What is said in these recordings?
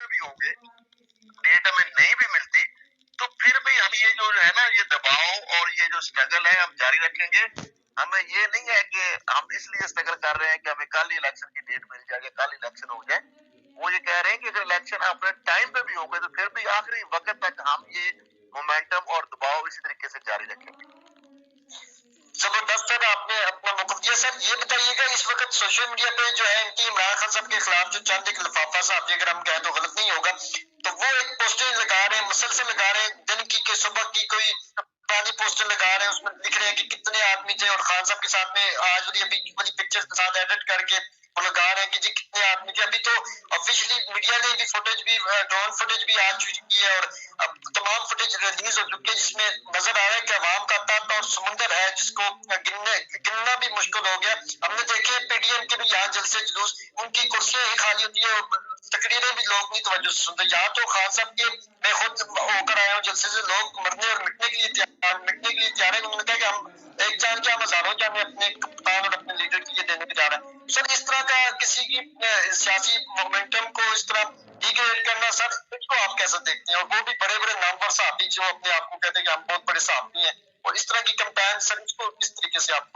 भी होंगे, डेट हमें नहीं भी मिलती, तो फिर भी हम ये जो है ना, ये दबाव और ये जो स्ट्रगल है हम जारी रखेंगे। हमें ये नहीं है कि हम इसलिए स्ट्रगल कर रहे हैं कि हमें कल इलेक्शन की डेट मिल जाए, कल इलेक्शन हो जाए। वो ये कह रहे हैं कि अगर इलेक्शन अपने टाइम पे भी हो गए तो फिर भी आखिरी वक्त तक हम ये मोमेंटम और दबाव इसी तरीके से जारी रखेंगे। जबरदस्त सर, आपने अपना मौक़िफ़ दिया। सर ये बताइएगा, इस वक्त सोशल मीडिया पे जो है एंटी इमरान खान साहब के खिलाफ जो चंद एक लिफाफा साहब, अगर हम कहें तो गलत नहीं होगा, तो वो एक पोस्टर लगा रहे हैं, मुसलसल लगा रहे हैं, दिन की के सुबह की कोई पुरानी पोस्टर लगा रहे हैं, उसमें लिख रहे हैं कि कितने आदमी थे, और खान साहब के साथ में आज वाली अभी वाली पिक्चर्स के साथ एडिट करके वो लगा रहे हैं कि जी कितने आदमी थे। अभी तो ऑफिशियली मीडिया ने भी फुटेज भी, ड्रोन फुटेज भी आ चुकी है, और अब तमाम फुटेज रिलीज हो चुकी है, जिसमें नजर आ रहा है कि अवाम का तट और समुंदर है जिसको गिनना भी मुश्किल हो गया। हमने देखे पीडीएम के भी यहाँ जलसे जुलूस, उनकी कुर्सियां ही खाली होती है और तकरीरें भी लोग नहीं तवज्जो से सुनते। यहाँ तो खान साहब के, मैं खुद होकर आया हूँ जलसे से, लोग मरने और मिटने के लिए तैयार है। उन्होंने कहा कि हम एक जान क्या, हम हजारों जाने अपने कप्तान और अपने लीडर के लिए देने को जा रहे हैं। सर इस तरह का किसी की सियासी मोमेंटम को इस तरह डिग्रेड करना, सर इसको आप कैसे देखते हैं? और वो भी बड़े बड़े नामवर साहबी जो अपने आप को कहते हैं कि हम बहुत बड़े साहबी हैं, और इस तरह की कंपेन, सर इसको किस तरीके से आप?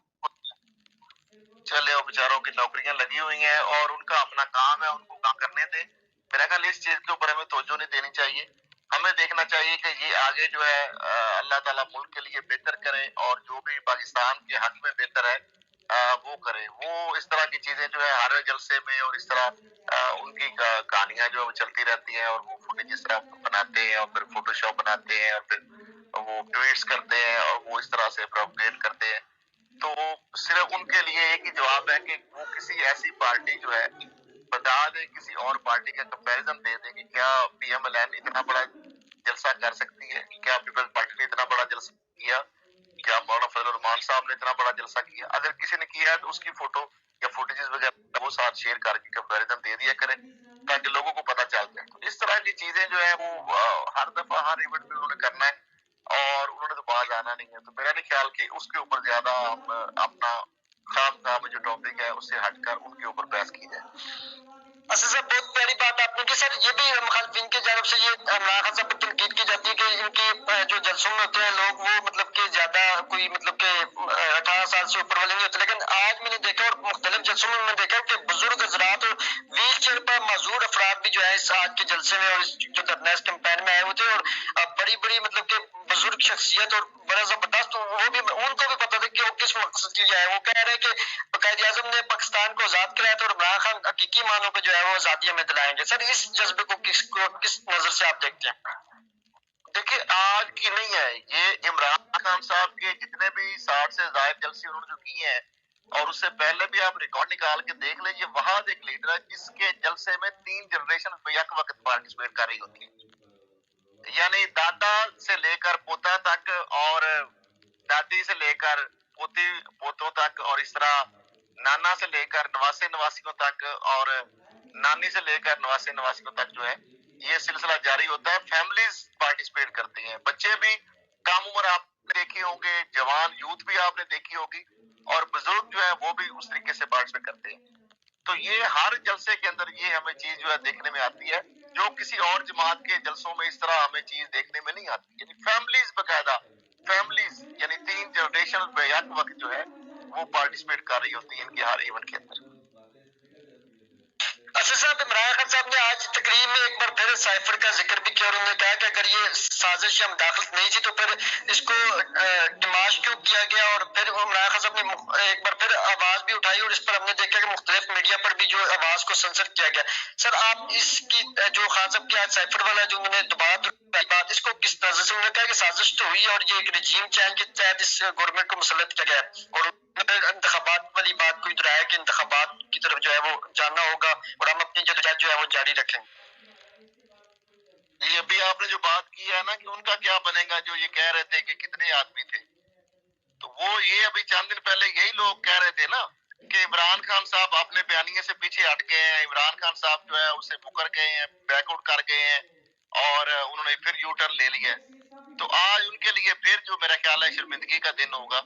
चले, वो बेचारों की नौकरियां लगी हुई हैं और उनका अपना काम है, उनको काम करने दें। मेरा ख्याल इस चीज के ऊपर हमें तवज्जो नहीं देनी चाहिए। हमें देखना चाहिए कि ये आगे जो है अल्लाह ताला मुल्क के लिए बेहतर करे, और जो भी पाकिस्तान के हक में बेहतर है वो करे। वो इस तरह की चीजें जो है हर जलसे में और इस तरह उनकी कहानियां जो चलती रहती हैं, और वो फुटेज इस तरह बनाते हैं और फिर फोटोशॉप बनाते हैं और फिर वो ट्वीट्स करते हैं और वो इस तरह से प्रोपगेट करते हैं। तो सिर्फ उनके लिए एक ही जवाब है कि वो किसी ऐसी पार्टी जो है बता दे, किसी और पार्टी का कंपैरिजन दे दे कि क्या पीएमएलएन इतना बड़ा जलसा कर सकती है, क्या पीपल्स पार्टी ने इतना बड़ा जलसा किया, क्या मौलाना फजल रहमान साहब ने इतना बड़ा जलसा किया। अगर किसी ने किया है तो उसकी फोटो या फुटेजेस वगैरह वो साथ शेयर करके कंपैरिजन दे दिया करें, ताकि लोगों को पता चल जाए। तो इस तरह की चीजें जो है वो हर दफा हर इवेंट में उन्होंने करना है, और उन्होंने तो बाहर जाना नहीं है। तो मेरा नहीं ख्याल कि उसके ऊपर ज्यादा अपना खाम खाम जो टॉपिक है उससे हटकर उनके ऊपर बहस की जाए। अच्छा सर, बहुत प्यारी बात आपने की। सर ये भी मुखालिफिन की जानब से ये इमरान खान साहब पर तनकीद की जाती है कि इनके जो जलसों में होते हैं लोग, वो मतलब कि ज्यादा कोई मतलब कि 18 साल से ऊपर वाले नहीं होते। लेकिन आज मैंने देखा, और मुख्तलिफ जलसों में मैंने देखा कि बुजुर्ग हजरात और व्हील चेयर पर मौजूद अफराद भी जो है इस आज के जलसे में और इस जो धरना कैंपेन में आए हुए थे, और बड़ी बड़ी मतलब कि बुजुर्ग शख्सियत और बड़ा जबरदस्त, वो भी, उनको भी पता था कि वो किस मकसद के लिए आए। वो कह रहे हैं कि कायद आजम ने पाकिस्तान को आजाद कराया था, और इमरान खान हकीकी मानों पे जो है वो आजादी हमें दिलाएंगे। सर इस जज्बे को किस नजर से आप देखते हैं? देखिए, आज की नहीं है ये, इमरान खान साहब के जितने भी 60 से ज्यादा जलसे उन्होंने जो किए हैं, और उससे पहले भी आप रिकॉर्ड निकाल के देख लें, ये वहाद एक लीडर है जिसके जलसे में 3 जनरेशन एक वक्त पार्टिसिपेट कर रही होती है। यानी दादा से लेकर पोता तक, और दादी से लेकर पोती पोतों तक, और इस तरह नाना से लेकर नवासे नवासियों तक, और नानी से लेकर नवासे नवासियों तक जो है ये सिलसिला जारी होता है। फैमिलीज पार्टिसिपेट करती हैं, बच्चे भी कम उम्र आपने देखे होंगे, जवान यूथ भी आपने देखी होगी, और बुजुर्ग जो है वो भी उस तरीके से पार्टिसिपेट करते हैं। तो ये हर जलसे के अंदर ये हमें चीज जो है देखने में आती है, जो किसी और जमात के जलसों में इस तरह हमें चीज देखने में नहीं आती। यानी फैमिलीज, बकायदा फैमिलीज, यानी 3 जनरेशन पे एक वक्त जो है वो पार्टिसिपेट कर रही होती है इनके हर इवेंट के अंदर। असद साहब, इमरान खान साहब ने आज तकरीब में एक बार फिर साइफर का जिक्र भी किया, और उन्होंने कहा कि अगर ये साजिश या मुदाखलत नहीं थी तो फिर इसको डिमाश क्यों किया गया। और फिर इमरान खान साहब ने एक बार फिर आवाज भी उठाई, और इस पर हमने देखा कि मुख्तलिफ मीडिया पर भी जो आवाज को सेंसर किया गया। सर आप इसकी जो खान साहब की आज साइफर वाला जो उन्होंने दोबारा बात, इसको किस नजर से? उन्होंने कहा कि साजिश तो हुई, और ये एक रजीम चेंज के तहत इस गवर्नमेंट को मुसल्लत किया गया, और इंतखाबात वाली बात को दोहराया कि इंतखाबात की तरफ जो है वो जाना होगा, और हम अपनी जदोजहद जो है वो जारी रखेंगे। ये अभी आपने जो बात की है ना कि उनका क्या बनेगा, जो ये कह रहे थे कि कितने आदमी थे, तो वो ये अभी चंद दिन पहले यही लोग कह रहे थे ना कि इमरान खान साहब अपने बयानिए से पीछे हट गए हैं, इमरान खान साहब जो है उससे मुकर गए हैं, बैकआउट कर गए हैं, और उन्होंने फिर यू टर्न ले लिया। तो आज उनके लिए फिर जो मेरा ख्याल है शर्मिंदगी का दिन होगा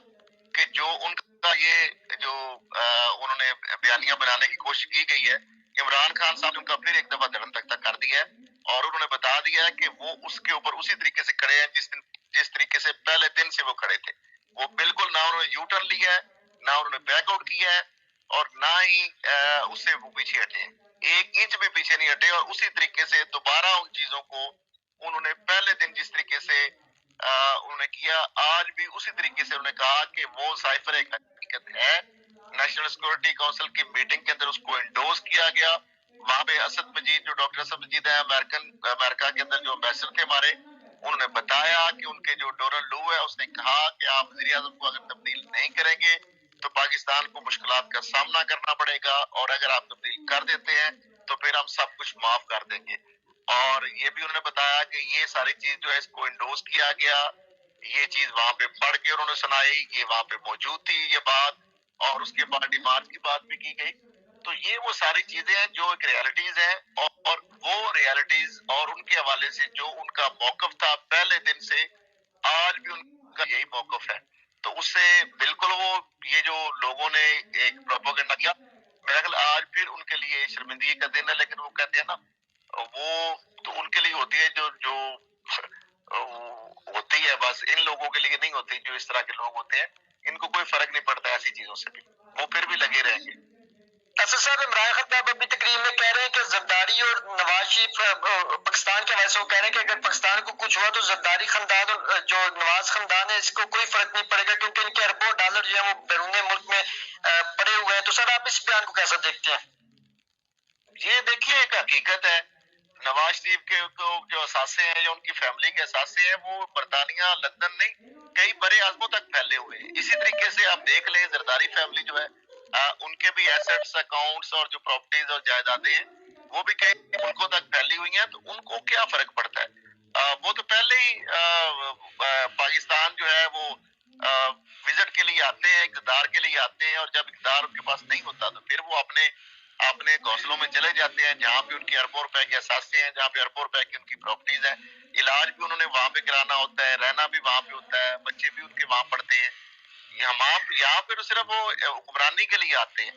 कि जो उनका ये जो उन्होंने बयानियां बनाने की कोशिश की गई है, इमरान खान साहब ने उनका फिर एक दफा धर्म तख्ता कर दिया है। اور انہوں نے بتا دیا ہے کہ وہ اس کے اوپر اسی طریقے سے کھڑے ہیں جس طریقے سے پہلے دن سے وہ کھڑے تھے. وہ بالکل نہ انہوں نے یو ٹرن لیا ہے، نہ انہوں نے بیک آؤٹ کیا ہے، اور نہ ہی اس سے وہ پیچھے ہٹے ہیں. ایک انچ بھی پیچھے نہیں ہٹے، اور اسی طریقے سے دوبارہ ان چیزوں کو انہوں نے پہلے دن جس طریقے سے انہوں نے کیا، آج بھی اسی طریقے سے انہوں نے کہا کہ وہ سائفر ایک حقیقت ہے. نیشنل سیکورٹی کونسل کی میٹنگ کے اندر اس کو انڈورس کیا گیا. وہاں پہ اسد مجید، جو ڈاکٹر اسد مجید ہے امریکہ کے اندر جو امبیسڈر تھے ہمارے، انہوں نے بتایا کہ ان کے جو ڈونلڈ لو ہے اس نے کہا کہ آپ وزیر اعظم کو اگر تبدیل نہیں کریں گے تو پاکستان کو مشکلات کا سامنا کرنا پڑے گا، اور اگر آپ تبدیل کر دیتے ہیں تو پھر ہم سب کچھ معاف کر دیں گے. اور یہ بھی انہوں نے بتایا کہ یہ ساری چیز جو ہے اس کو انڈورس کیا گیا. یہ چیز وہاں پہ پڑھ کے انہوں نے سنائی، یہ وہاں پہ موجود تھی یہ بات، اور اس کے بعد ڈیمارچ کی بات بھی کی گئی. تو یہ وہ ساری چیزیں ہیں جو ایک ریالٹیز ہیں، اور وہ ریالٹیز اور ان کے حوالے سے جو ان کا موقف تھا پہلے دن سے، آج بھی ان کا یہی موقف ہے. تو اس سے بالکل وہ یہ جو لوگوں نے ایک پروپیگنڈا کیا، میرا خیال آج پھر ان کے لیے شرمندگی کا دن ہے. لیکن وہ کہتے ہیں نا، وہ تو ان کے لیے ہوتی ہے جو ہوتی ہے، بس ان لوگوں کے لیے نہیں ہوتی جو اس طرح کے لوگ ہوتے ہیں. ان کو کوئی فرق نہیں پڑتا ایسی چیزوں سے بھی، وہ پھر بھی لگے رہیں گے. اسد صاحب، عمران خان صاحب ابھی تقریر میں کہہ رہے ہیں کہ زرداری اور نواز شریف پاکستان کے حوالے سے وہ کہہ رہے ہیں کہ اگر پاکستان کو کچھ ہوا تو زرداری خاندان اور جو نواز خاندان ہے اس کو کوئی فرق نہیں پڑے گا، کیونکہ ان کے اربوں ڈالر جو ہے وہ بیرون ملک میں پڑے ہوئے ہیں. تو سر آپ اس بیان کو کیسا دیکھتے ہیں؟ یہ دیکھیے ایک حقیقت ہے، نواز شریف کے جو اثاثے ہیں یا ان کی فیملی کے اثاثے ہیں وہ برطانیہ، لندن نہیں، کئی بڑے اعظموں تک پھیلے ہوئے ہیں. اسی طریقے سے آپ دیکھ لیں زرداری فیملی جو ہے، ان کے بھی ایسٹس، اکاؤنٹس اور جو پراپرٹیز اور جائیدادیں ہیں وہ بھی کئی ملکوں تک پھیلی ہوئی ہیں. تو ان کو کیا فرق پڑتا ہے؟ وہ تو پہلے ہی پاکستان جو ہے وہ وزٹ کے لیے آتے ہیں، اقتدار کے لیے آتے ہیں، اور جب اقتدار ان کے پاس نہیں ہوتا تو پھر وہ اپنے گھونسلوں میں چلے جاتے ہیں جہاں پہ ان کے اربوں روپے کے اثاثے ہیں، جہاں پہ اربوں روپے کی ان کی پراپرٹیز ہیں. علاج بھی انہوں نے وہاں پہ کرانا ہوتا ہے، رہنا بھی وہاں پہ ہوتا ہے، بچے بھی ان کے وہاں پڑھتے ہیں. یہاں پہ تو صرف وہ حکمرانی کے لیے آتے ہیں،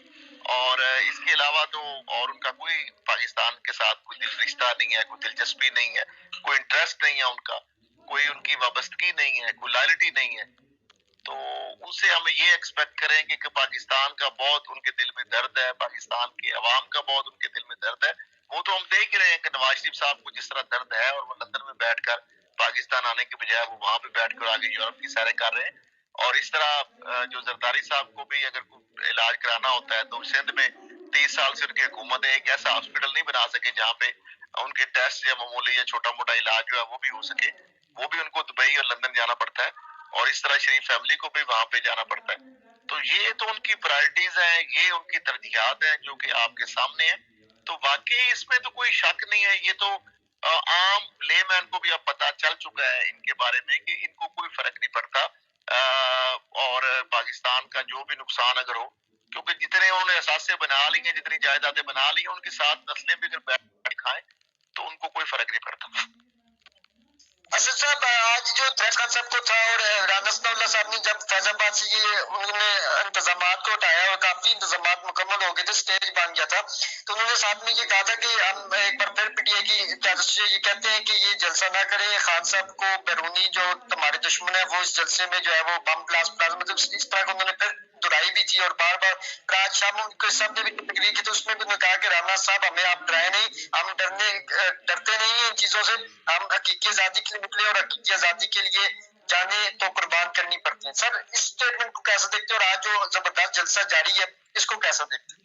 اور اس کے علاوہ تو اور ان کا کوئی پاکستان کے ساتھ کوئی رشتہ نہیں ہے، کوئی دلچسپی نہیں ہے، کوئی انٹرسٹ نہیں ہے ان کا، کوئی ان کی وابستگی نہیں ہے، کوئی لائلٹی نہیں ہے. تو ان سے ہم یہ ایکسپیکٹ کریں کہ پاکستان کا بہت ان کے دل میں درد ہے، پاکستان کے عوام کا بہت ان کے دل میں درد ہے. وہ تو ہم دیکھ رہے ہیں کہ نواز شریف صاحب کو جس طرح درد ہے، اور وہ لندن میں بیٹھ کر پاکستان آنے کے بجائے وہ وہاں پہ بیٹھ کر آگے یورپ کی سیریں کر رہے ہیں. اور اس طرح جو زرداری صاحب کو بھی اگر کوئی علاج کرانا ہوتا ہے تو سندھ میں 30 سال سے ان کی حکومت ہے، ایک ایسا ہاسپٹل نہیں بنا سکے جہاں پہ ان کے ٹیسٹ یا معمولی یا چھوٹا موٹا علاج جو ہے وہ بھی ہو سکے. وہ بھی ان کو دبئی اور لندن جانا پڑتا ہے، اور اس طرح شریف فیملی کو بھی وہاں پہ جانا پڑتا ہے. تو یہ تو ان کی پرائرٹیز ہیں، یہ ان کی ترجیحات ہیں جو کہ آپ کے سامنے ہیں. تو واقعی اس میں تو کوئی شک نہیں ہے، یہ تو عام لے مین کو بھی اب پتا چل چکا ہے ان کے بارے میں کہ ان کو کوئی فرق نہیں پڑتا. اور پاکستان کا جو بھی نقصان اگر ہو، کیونکہ جتنے انہوں نے اثاثے بنا لی ہیں، جتنی جائیدادیں بنا لی ہیں، ان کے ساتھ نسلیں بھی اگر بیٹھ کھائیں تو ان کو کوئی فرق نہیں پڑتا. اسد صاحب، آج جو تریس خان صاحب کو تھا اور رانا ثناء اللہ صاحب نے جب فیض آباد سے یہ انہوں نے انتظامات کو ہٹایا اور کافی انتظامات مکمل ہو گئے تھے، اسٹیج بن گیا تھا، تو انہوں نے ساتھ میں یہ کہا تھا کہ ہم ایک بار پھر پی ٹی آئی کی قیادت سے یہ کہتے ہیں کہ یہ جلسہ نہ کرے. خان صاحب کو بیرونی جو تمہارے دشمن ہے وہ اس جلسے میں جو ہے وہ بم بلاسٹ مطلب اس طرح کو انہوں نے پھر دہرائی بھی تھی. اور بار بار راج شاہ کے صاحب نے بھی تقریر کی تو اس میں بھی انہوں نے کہا کہ رانا صاحب ہمیں آپ ڈرائے نہیں، ہم ڈرتے نہیں ہیں ان چیزوں سے، ہم حقیقی آزادی کے لیے نکلے اور حقیقی آزادی کے لیے جانے تو قربان کرنی پڑتی ہیں. سر اس اسٹیٹمنٹ کو کیسا دیکھتے ہیں، اور آج جو زبردست جلسہ جاری ہے اس کو کیسا دیکھتے ہیں؟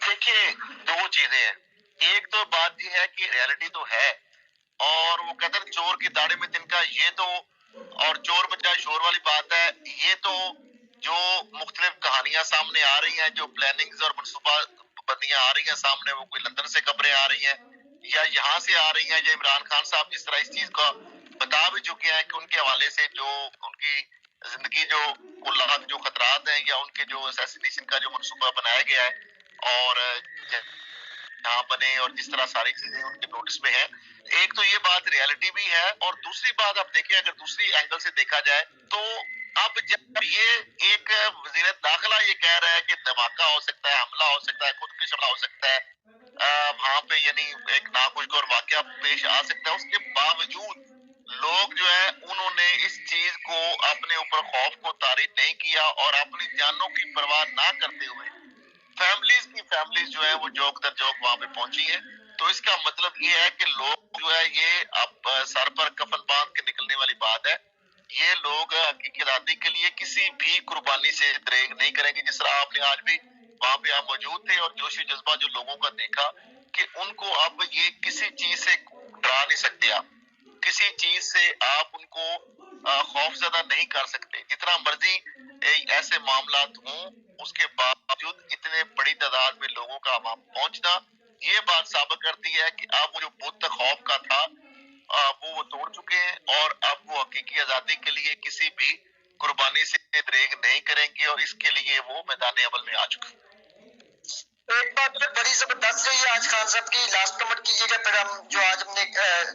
دیکھیے دو چیزیں ہیں. ایک تو بات یہ ہے کہ ریالٹی تو ہے، اور وہ قدر چور کی داڑھی میں تنکا، یہ تو اور چور بچا شور والی بات ہے. یہ تو جو مختلف کہانیاں سامنے آ رہی ہیں، جو پلاننگز اور منصوبہ بندیاں آ رہی ہیں سامنے، وہ کوئی لندن سے خبریں آ رہی ہیں یا یہاں سے آ رہی ہیں، یا عمران خان صاحب جس طرح اس چیز کا بتا بھی چکے ہیں کہ ان کے حوالے سے جو ان کی زندگی جو کل جو خطرات ہیں یا ان کے جو اسیسینیشن کا جو منصوبہ بنایا گیا ہے اور جہاں بنے اور جس طرح ساری چیزیں ان کے نوٹس میں ہیں. ایک تو یہ بات ریالٹی بھی ہے، اور دوسری بات آپ دیکھیں اگر دوسری اینگل سے دیکھا جائے تو اب جب یہ ایک وزیر داخلہ یہ کہہ رہا ہے کہ دھماکہ ہو سکتا ہے، حملہ ہو سکتا ہے، خودکش حملہ ہو سکتا ہے، वहाँ पे यानी एक नाखुशगवार वाकया पेश आ सकता है, उसके बावजूद लोग जो है उन्होंने इस चीज को अपने ऊपर खौफ को तारी नहीं किया और अपनी जानों की परवाह ना करते हुए फैमिलीज जो है वो जोक दर जोक वहां पे पहुंची है। तो इसका मतलब ये है कि लोग जो है ये अब सर पर कफन बांध के निकलने वाली बात है। ये लोग हकीकी आजादी के लिए किसी भी कुर्बानी से दरेग नहीं करेंगे। जिस तरह आपने आज भी वहां पे आप मौजूद थे और जोशी जज्बा जो लोगों का देखा कि उनको अब ये किसी चीज से डरा नहीं सकते, आप किसी चीज से आप उनको खौफजदा नहीं कर सकते। जितना मर्जी ऐसे मामलात हों, उसके बावजूद इतने बड़ी तादाद में लोगों का वहां पहुंचना ये बात साबित करती है कि अब वो जो बुत खौफ का था वो तोड़ चुके हैं और अब वो हकीकी आजादी के लिए किसी भी कुर्बानी से दरेग नहीं करेंगे और इसके लिए वो मैदान अमल में आ चुके हैं। एक बात तो बड़ी जबरदस्त रही है आज खान साहब की, लास्ट कमेंट कीजिएगा, फिर हम जो आज हमने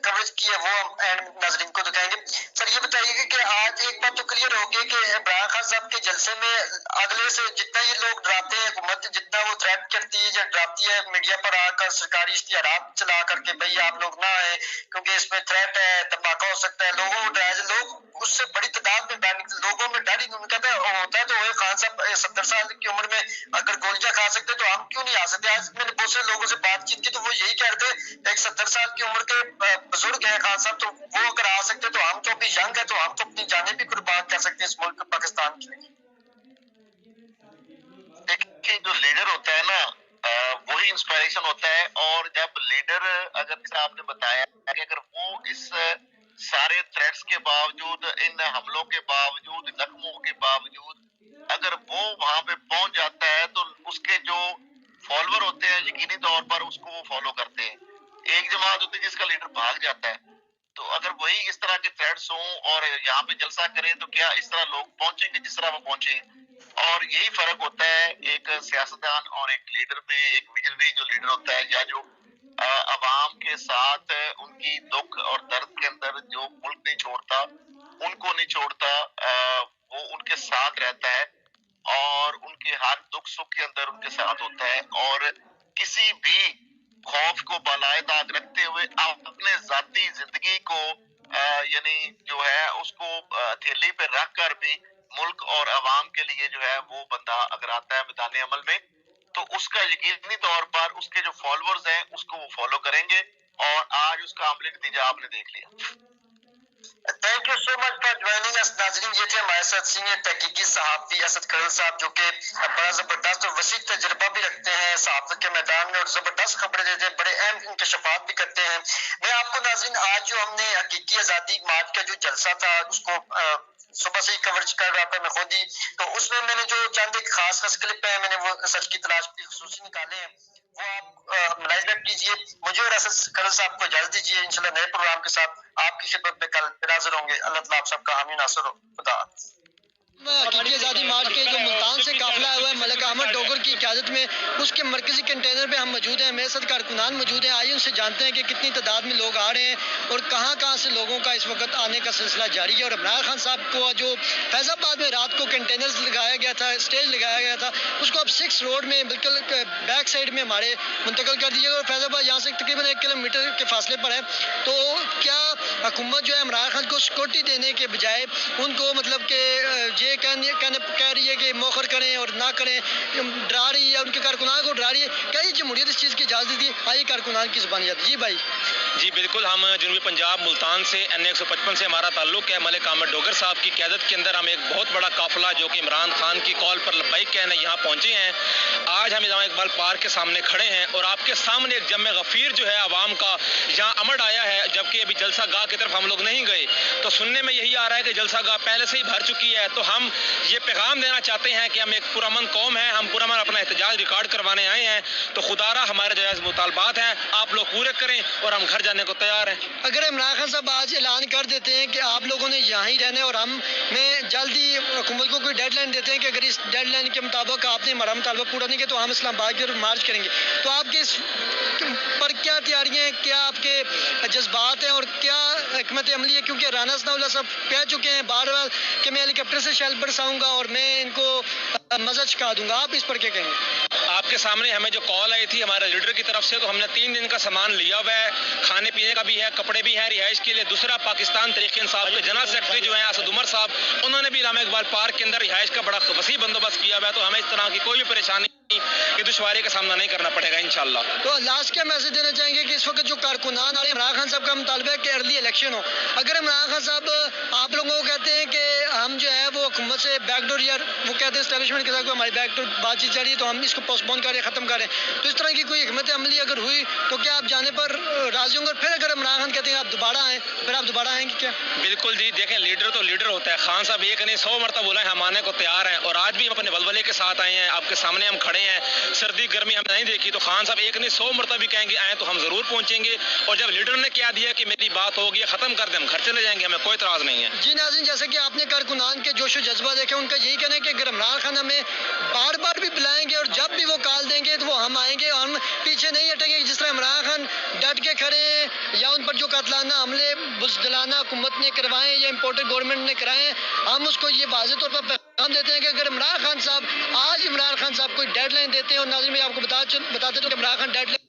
कवरेज की है वो हम एंड नाजरीन को दिखाएंगे। सर ये बताइएगा कि आज एक बात तो क्लियर हो गई कि इमरान खान साहब के जलसे में अगले से जितना ये लोग डराते हैं, हुकूमत जितना वो थ्रेट करती है या डराती है मीडिया पर आकर सरकारी इश्तिहारात चला करके भाई आप लोग ना आए क्योंकि इसमें थ्रेट है, धमाका हो सकता है, लोगों को डराया, लोग उससे बड़ी तादाद में लोगों में डर ही नहीं होता है। तो वो खान साहब 70 साल की उम्र में अगर गोलियां खा सकते तो हम क्यों नहीं आ सकते। आज मैंने बहुत से लोगों से बातचीत की तो वो यही कह रहे थे एक 70 साल की उम्र के बुजुर्ग है खान साहब, तो वो अगर आ सकते तो हम तो अभी यंग है तो हम तो अपनी जानें भी कुर्बान कर सकते हैं इस मुल्क पाकिस्तान के लिए। देखिए जो लीडर होता है ना वही इंस्पिरेशन होता है। और जब लीडर अगर जैसा आपने बताया कि अगर वो इस सारे थ्रेट्स के बावजूद, इन हमलों के बावजूद, जख्मों के बावजूद अगर वो वहां पे पहुंच जाता है तो उसके जो फॉलोअर होते हैं यकीनी तौर पर उसको वो फॉलो करते हैं। एक जमात होती है जिसका लीडर भाग जाता है, तो अगर वही इस तरह के थ्रेट्स हों और यहाँ पे जलसा करें तो क्या इस तरह लोग पहुंचेंगे जिस तरह वो पहुंचे। और यही फर्क होता है एक सियासतदान और एक लीडर में। एक विजनरी जो लीडर होता है या जो अवाम के साथ उनकी दुख और दर्द के अंदर जो मुल्क नहीं छोड़ता, उनको नहीं छोड़ता, वो उनके साथ रहता है और उनके हर दुख सुख के अंदर उनके साथ होता है और किसी भी खौफ को बलाए ताक रखते हुए अपने जाती जिंदगी को यानी जो है उसको थैली पे रख कर भी मुल्क और अवाम के लिए जो है वो बंदा अगर आता है मैदान अमल में तो उसका यकीनी तौर पर उसके जो फॉलोअर्स हैं उसको वो फॉलो करेंगे और आज उसका अमली नतीजा आपने देख लिया। Thank you so much for joining us. नाज़रीन ये थे हमारे साथ सीनियर तहकीकी सहाफ़ी असद खलील साहब जो कि बड़ा ज़बरदस्त और वसी तजुर्बा भी रखते हैं सहाफ़त के मैदान में और ज़बरदस्त खबरें देते हैं, बड़े अहम इंकशाफात भी करते हैं। मैं आपको नाज़रीन आज जो हमने हकीकी आज़ादी मार्च का जो जलसा था उसको सुबह से ही कवरेज कर रहा था मैं खुद ही, तो उसमें मैंने जो चंद एक खास क्लिप है मैंने वो सच की तलाश की खुसूसी निकाले हैं, वो आप मुलाहिजा कीजिए। मुझे और असद खलील साहब को इजाजत दीजिए, इंशाल्लाह नए प्रोग्राम के साथ आपकी खिदमत में कल फिर हाजिर होंगे। अल्लाह ताला आप सबका हामी नासर हो। खुदा हाफिज़। हकीकी आज़ादी मार्च के जो मुल्तान से काफिला हुआ है मलिक अहमद डोगर की क़यादत में, उसके मरकजी कंटेनर पे हम मौजूद हैं, मेरे साथ कारकुनान मौजूद हैं। आइए उनसे जानते हैं कि कितनी तादाद में लोग आ रहे हैं और कहाँ कहाँ से लोगों का इस वक्त आने का सिलसिला जारी है। और इमरान खान साहब को जो फैज़ाबाद में रात को कंटेनर्स लगाया गया था, स्टेज लगाया गया था, उसको अब 6 रोड में बिल्कुल बैक साइड में हमारे मुंतकिल कर दीजिएगा। और फैज़ाबाद यहाँ से तकरीबन 1 किलोमीटर के फासले पर है। तो क्या हुकूमत जो है इमरान खान को सिक्योरिटी देने के बजाय उनको मतलब कि ये कह रही है कि मौखर करें और ना करें, डरा रही है, उनके कारकुनान को डरा रही है, क्या ये जमहूरियत इस चीज़ की इजाज़त देती है? आइए कारकुनान की ज़ुबानी जाती। जी भाई। जी बिल्कुल, हम जनूबी पंजाब मुल्तान से NA 155 से हमारा ताल्लुक़ है। मलिक अहमद डोगर साहब की क़यादत के अंदर हम एक बहुत बड़ा काफ़िला जो कि इमरान खान की कॉल पर लब्बैक कहने यहाँ पहुँचे हैं। आज हम इलामा इकबाल पार्क के सामने खड़े हैं और आपके सामने एक जम गफ़ीर जो है आवाम का यहाँ अमड़ आया है, जबकि अभी जलसा गाह की तरफ हम लोग नहीं गए। तो सुनने में यही आ रहा है कि जलसा गाह पहले से ही भर चुकी है। तो हम ये पैगाम देना चाहते हैं कि हम एक पुरअमन कौम है, हम पुरअमन अपना एहतजाज रिकॉर्ड करवाने आए हैं। तो खुदारा हमारे जायज़ मुतालबात हैं, आप लोग पूरे करें और हम घर जाने को तैयार हैं। अगर इमरान खान साहब आज ऐलान कर देते हैं कि आप लोगों ने यहाँ ही रहना है और हम मैं जल्दी हुकूमत को कोई डेडलाइन देते हैं कि अगर इस डेडलाइन के मुताबिक आपने हमारा मुतालबा पूरा नहीं किया तो हम इस्लामाबाद की तरफ मार्च करेंगे, तो आपके इस पर क्या तैयारियाँ हैं, क्या आपके जज्बात हैं और क्या हिकमत अमली है? क्योंकि राना सनाउल्लाह साहब कह चुके हैं बार बार कि मैं हेलीकॉप्टर से शेल बरसाऊंगा और मैं इनको मज़ा चखा दूंगा, आप इस पर क्या कहेंगे? आप آپ کے سامنے ہمیں جو کال آئی تھی ہمارے لیڈر کی طرف سے، تو ہم نے 3 دن کا سامان لیا ہوا ہے، کھانے پینے کا بھی ہے، کپڑے بھی ہیں رہائش کے لیے۔ دوسرا پاکستان تحریک انصاف کے جنرل سیکرٹری جو ہیں اسد عمر صاحب، انہوں نے بھی علامہ اقبال پارک کے اندر رہائش کا بڑا وسیع بندوبست کیا ہوا ہے، تو ہمیں اس طرح کی کوئی بھی پریشانی کی دشواری کا سامنا نہیں کرنا پڑے گا انشاءاللہ۔ تو لاسٹ کیا میسج دینا چاہیں گے کہ اس وقت جو کارکنان آئے عمران خان صاحب کا مطالبہ ہے کہ ارلی الیکشن ہو، اگر عمران خان صاحب آپ لوگوں کو کہتے ہیں کہ ہم جو ہے وہ حکومت سے بیک ڈور، یا وہ کہتے ہیں اسٹیبلشمنٹ کے ساتھ ہماری بیک ڈور بات چیت جاری ہے تو ہم اس کو پوسٹ پون کریں، ختم کریں، تو اس طرح کی کوئی حکمت عملی اگر ہوئی تو کیا آپ جانے پر راضی ہوں گے؟ اور پھر اگر عمران خان کہتے ہیں آپ دوبارہ آئیں، پھر آپ دوبارہ آئیں گے کیا؟ بالکل جی، دیکھیں لیڈر تو لیڈر ہوتا ہے، خان صاحب ایک نہیں 100 مرتبہ بولا ہے ہم آنے کو تیار ہیں، اور آج بھی ہم اپنے ولولے کے ساتھ آئے ہیں، آپ کے سامنے ہم کھڑے ہیں، سردی گرمی ہم نے نہیں دیکھی، تو خان صاحب ایک نہیں 100 مرتبہ بھی کہیں گے آئیں تو ہم ضرور پہنچیں گے، اور جب لیڈر نے کیا دیا کہ میری بات ہوگی ختم کر دیں، ہم گھر چلے جائیں گے، ہمیں کوئی اعتراض نہیں ہے۔ جی ناظرین، جیسے کہ آپ نے کارکنان کے جوش و جذبہ دیکھے، ان کا یہی کہنا ہے کہ اگر عمران خان ہمیں بار بار بھی بلائیں گے اور جب بھی وہ کال دیں گے تو وہ ہم آئیں گے، اور ہم پیچھے نہیں ہٹیں گے۔ جس طرح عمران خان ڈٹ کے کھڑے ہیں، یا ان پر جو قاتلانہ حملے بزدلانہ حکومت نے کروائے یا امپورٹڈ گورنمنٹ نے کرائے ہیں، ہم اس کو یہ واضح طور پر پیغام دیتے ہیں کہ اگر عمران خان صاحب آج عمران خان صاحب کوئی ڈیڈ لائن دیتے ہیں، اور ناظرین میں آپ کو بتاتے چلوں کہ عمران خان ڈیڈ لائن